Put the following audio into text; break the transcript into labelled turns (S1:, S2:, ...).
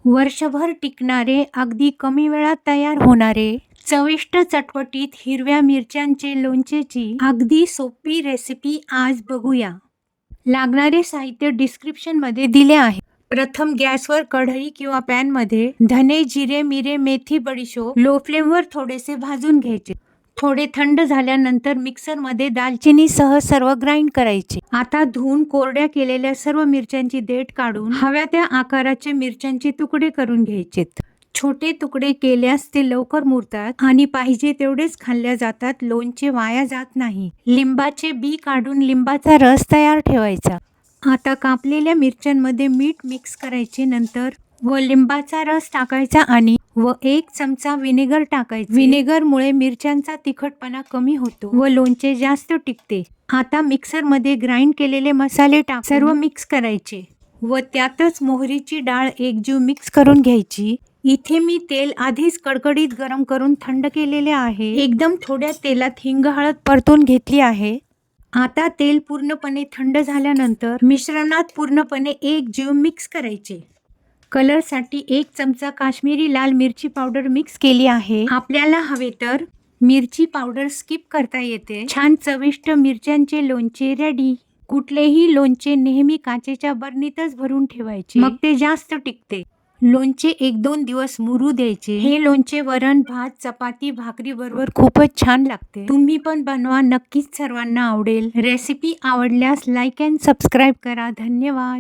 S1: वर्षभर टिकणारे, अगदी कमी वेळात तयार होणारे, चविष्ट चटपटीत हिरव्या मिरच्यांचे लोणचेची अगदी सोपी रेसिपी आज बघूया. लागणारे साहित्य डिस्क्रिप्शनमध्ये दिले आहे. प्रथम गॅसवर कढई किंवा पॅनमध्ये धने, जिरे, मिरे, मेथी, बडीशोप लो फ्लेमवर थोडेसे भाजून घ्यायचे. थोडे थंड झाल्यानंतर मिक्सरमध्ये दालचिनीसह सर्व ग्राइंड करायचे. आता धुवून कोरड्या केलेल्या सर्व मिरच्यांची देठ काढून हव्या त्या आकाराचे मिरच्यांचे तुकडे करून घ्यायचेत. छोटे तुकडे केल्यास ते लवकर मुरतात आणि पाहिजे तेवढेच खाल्ल्या जातात. लोणचे वाया जात नाही. लिंबाचे बी काढून लिंबाचा रस तयार ठेवायचा. आता कापलेल्या मिरच्यांमध्ये मीठ मिक्स करायचे, नंतर व लिंबाचा रस टाकायचा आणि 1 चमचा व्हिनेगर टाकायचे. व्हिनेगरमुळे मिरच्यांचा तिखटपणा कमी होतो व लोणचे जास्त टिकते. आता मिक्सरमध्ये ग्राइंड केलेले मसाले टाक सर्व मिक्स करायचे व त्यातच मोहरीची डाळ एकजीव मिक्स करून घ्यायची. इथे मी तेल आधीच कडकडीत गरम करून थंड केलेले आहे. एकदम थोड्या तेलात हिंग, हळद परतून घेतली आहे. आता तेल पूर्णपणे थंड झाल्यानंतर मिश्रणात पूर्णपणे एकजीव मिक्स करायचे. कलरसाठी 1 चमचा काश्मीरी लाल मिरची पावडर मिक्स केली आहे. आपल्याला हवे तर मिरची पावडर स्किप करता येते. छान चविष्ट मिरच्यांचे लोणचे रेडी. कुठलेही लोणचे नेहमी काचेच्या बरणीतच भरून ठेवायचे, मग ते जास्त टिकते. लोणचे 1-2 दिवस मुरू द्यायचे. हे लोणचे वरण, भात, चपाती, भाकरी बरोबर खूपच छान लागते. तुम्ही पण बनवा, नक्कीच सर्वांना आवडेल. रेसिपी आवडल्यास लाईक अँड सबस्क्राईब करा. धन्यवाद.